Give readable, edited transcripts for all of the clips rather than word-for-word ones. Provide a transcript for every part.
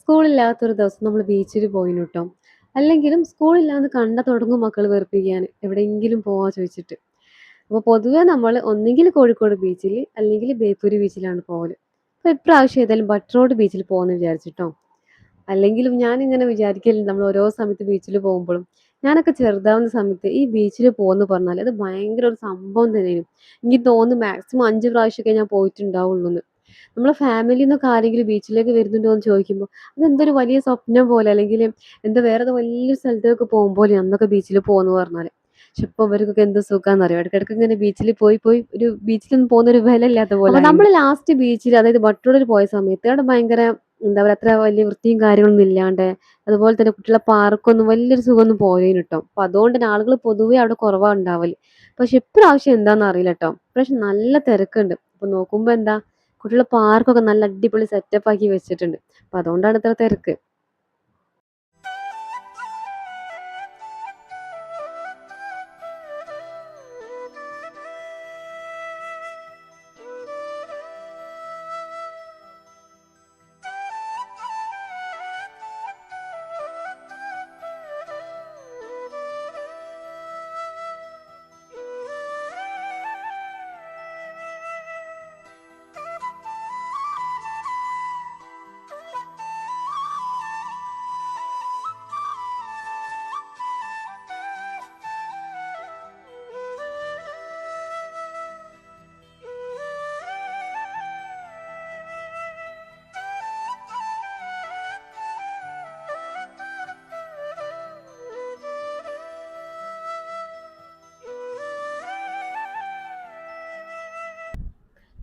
സ്കൂളില്ലാത്തൊരു ദിവസം നമ്മൾ ബീച്ചിൽ പോയിന് ട്ടോ. അല്ലെങ്കിലും സ്കൂളില്ലാന്ന് കണ്ടാ തൊടങ്ങും മക്കള് വെറുപ്പിക്കാന്. എവിടെയെങ്കിലും പോവാ ചോദിച്ചിട്ട്. അപ്പൊ പൊതുവെ നമ്മള് ഒന്നെങ്കില് കോഴിക്കോട് ബീച്ചില്, അല്ലെങ്കില് ബേപ്പൂര് ബീച്ചിലാണ് പോവല്. അപ്പൊ ഇപ്രാവശ്യം ഏതായാലും ബട്ട് റോഡ് ബീച്ചിൽ പോവാന്ന് വിചാരിച്ചിട്ടോ. അല്ലെങ്കിലും ഞാനിങ്ങനെ വിചാരിക്കലുണ്ട് നമ്മൾ ഓരോ സമയത്ത് ബീച്ചിൽ പോകുമ്പളും. ഞാനൊക്കെ ചെറുതാവുന്ന സമയത്ത് ഈ ബീച്ചിൽ പോവാന്ന് പറഞ്ഞാല് അത് ഭയങ്കര ഒരു സംഭവം തന്നെയായിരുന്നു. എനിക്ക് തോന്നുന്നു മാക്സിമം 5 പ്രാവശ്യമൊക്കെ ഞാൻ പോയിട്ടുണ്ടാവുള്ളൂന്ന്. നമ്മളെ ഫാമിലിന്നൊക്കെ ആരെങ്കിലും ബീച്ചിലേക്ക് വരുന്നുണ്ടോ എന്ന് ചോദിക്കുമ്പോ അതെന്തൊരു വലിയ സ്വപ്നം പോലെ അല്ലെങ്കില് എന്താ വേറേതോ വലിയ സ്ഥലത്തേക്ക് പോകും പോലെയാ അന്നൊക്കെ ബീച്ചിൽ പോവാന്ന് പറഞ്ഞാല്. പക്ഷെ ഇപ്പൊ ഇവർക്കൊക്കെ എന്ത് സുഖാന്നറിയോ. ഇടയ്ക്കിടയ്ക്ക് ഇങ്ങനെ ബീച്ചിൽ പോയി പോയി ഒരു ബീച്ചിലൊന്നും പോകുന്ന ഒരു വിലയില്ലാത്ത പോലെ അപ്പൊ നമ്മള് ലാസ്റ്റ് ബീച്ചിൽ അതായത് ബട്ടറോഡിൽ പോയ സമയത്ത് അവിടെ ഭയങ്കര എന്താ പറയാ അത്ര വലിയ വൃത്തിയും കാര്യങ്ങളൊന്നും ഇല്ലാണ്ട് അതുപോലെ തന്നെ കുട്ടികളെ പാർക്കൊന്നും വലിയൊരു സുഖമൊന്നും പോരേന് ട്ടോ. അപ്പൊ അതുകൊണ്ട് തന്നെ ആളുകൾ പൊതുവെ അവിടെ കുറവാ ഉണ്ടാവല്. പക്ഷെ ഇപ്രാവശ്യം എന്താന്ന് അറിയില്ല ട്ടോ. ഇപ്രാവശ്യം നല്ല തിരക്കുണ്ട്. അപ്പൊ നോക്കുമ്പോ എന്താ കുട്ടികളെ പാർക്കൊക്കെ നല്ല അടിപൊളി സെറ്റപ്പ് ആക്കി വെച്ചിട്ടുണ്ട്. അപ്പൊ അതുകൊണ്ടാണ് ഇത്ര തിരക്ക്.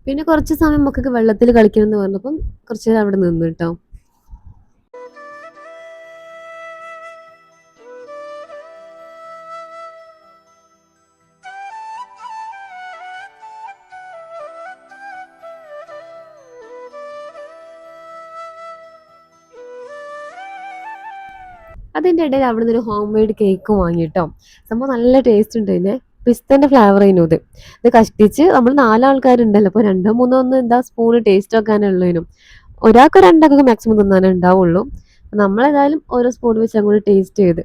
പിന്നെ കുറച്ച് സമയം മക്കൾക്ക് വെള്ളത്തിൽ കളിക്കണം എന്ന് പറഞ്ഞപ്പം കുറച്ച് നേരം അവിടെ നിന്ന് ട്ടോ. അതിന്റെ ഇടയിൽ അവിടുന്ന് ഒരു ഹോം മെയ്ഡ് കേക്കും വാങ്ങിട്ടോ. സംഭവം നല്ല ടേസ്റ്റ് ഉണ്ട്. ഇതിന്റെ പിസ്തന്റെ ഫ്ലേവർ ആയിരുന്നു ഇത്. ഇത് കഷ്ടിച്ച് നമ്മൾ 4 ആൾക്കാരുണ്ടല്ലോ അപ്പൊ രണ്ടോ മൂന്നോ ഒന്ന് എന്താ സ്പൂണ് ടേസ്റ്റ് വെക്കാനുള്ളതിനും ഒരാൾക്ക് രണ്ടൊക്കെ മാക്സിമം തിന്നാനേ ഉണ്ടാവുള്ളൂ. നമ്മളേതായാലും ഓരോ സ്പൂൺ വെച്ച് അങ്ങോട്ട് ടേസ്റ്റ് ചെയ്ത്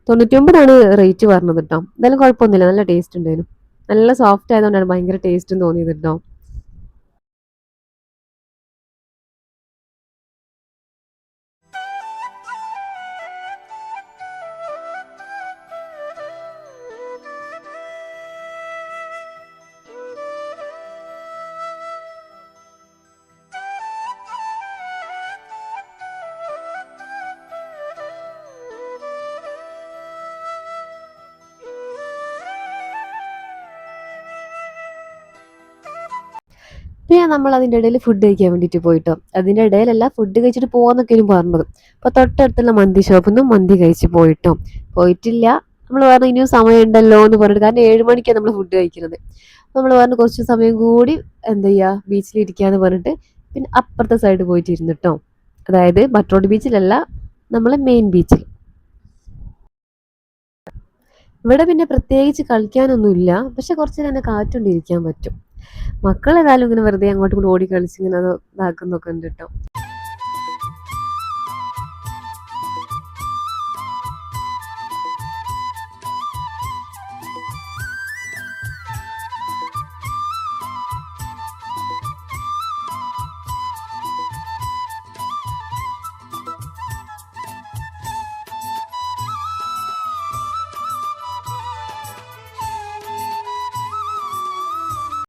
99 റേറ്റ് പറഞ്ഞത് കേട്ടോ. എന്തായാലും കുഴപ്പമൊന്നുമില്ല, നല്ല ടേസ്റ്റ് ഉണ്ടായിരുന്നു. നല്ല സോഫ്റ്റ് ആയതുകൊണ്ടാണ് ഭയങ്കര ടേസ്റ്റും തോന്നിയത് കേട്ടോ. പിന്നെ നമ്മൾ അതിൻ്റെ ഇടയിൽ ഫുഡ് കഴിക്കാൻ വേണ്ടിയിട്ട് പോയിട്ടോ. അതിൻ്റെ ഇടയിലല്ല, ഫുഡ് കഴിച്ചിട്ട് പോവാന്നൊക്കെയാണ് പറഞ്ഞത്. അപ്പോൾ തൊട്ടടുത്തുള്ള മന്തി ഷോപ്പിൽ നിന്നും മന്തി കഴിച്ച് പോയിട്ടോ. പോയിട്ടില്ല, നമ്മൾ പറഞ്ഞു ഇനിയും സമയം ഉണ്ടല്ലോ എന്ന് പറഞ്ഞിട്ട്. കാരണം 7 മണിക്കാണ് നമ്മൾ ഫുഡ് കഴിക്കുന്നത്. നമ്മൾ പറഞ്ഞു കുറച്ച് സമയം കൂടി എന്താ ചെയ്യുക ബീച്ചിൽ ഇരിക്കാന്ന് പറഞ്ഞിട്ട് പിന്നെ അപ്പുറത്തെ സൈഡ് പോയിട്ട് ഇരുന്നിട്ടോ. അതായത് ബട്രോഡ് ബീച്ചിലല്ല, നമ്മളെ മെയിൻ ബീച്ചിൽ. ഇവിടെ പിന്നെ പ്രത്യേകിച്ച് കളിക്കാനൊന്നുമില്ല, പക്ഷെ കുറച്ച് നേരം കാറ്റുകൊണ്ടിരിക്കാൻ പറ്റും. മക്കൾ ഏതായാലും ഇങ്ങനെ വെറുതെ അങ്ങോട്ടും ഇങ്ങോട്ടും ഓടി കളിച്ച് ഇങ്ങനെ അത് ഇതാക്കുന്നൊക്കെ ഉണ്ട് കേട്ടോ.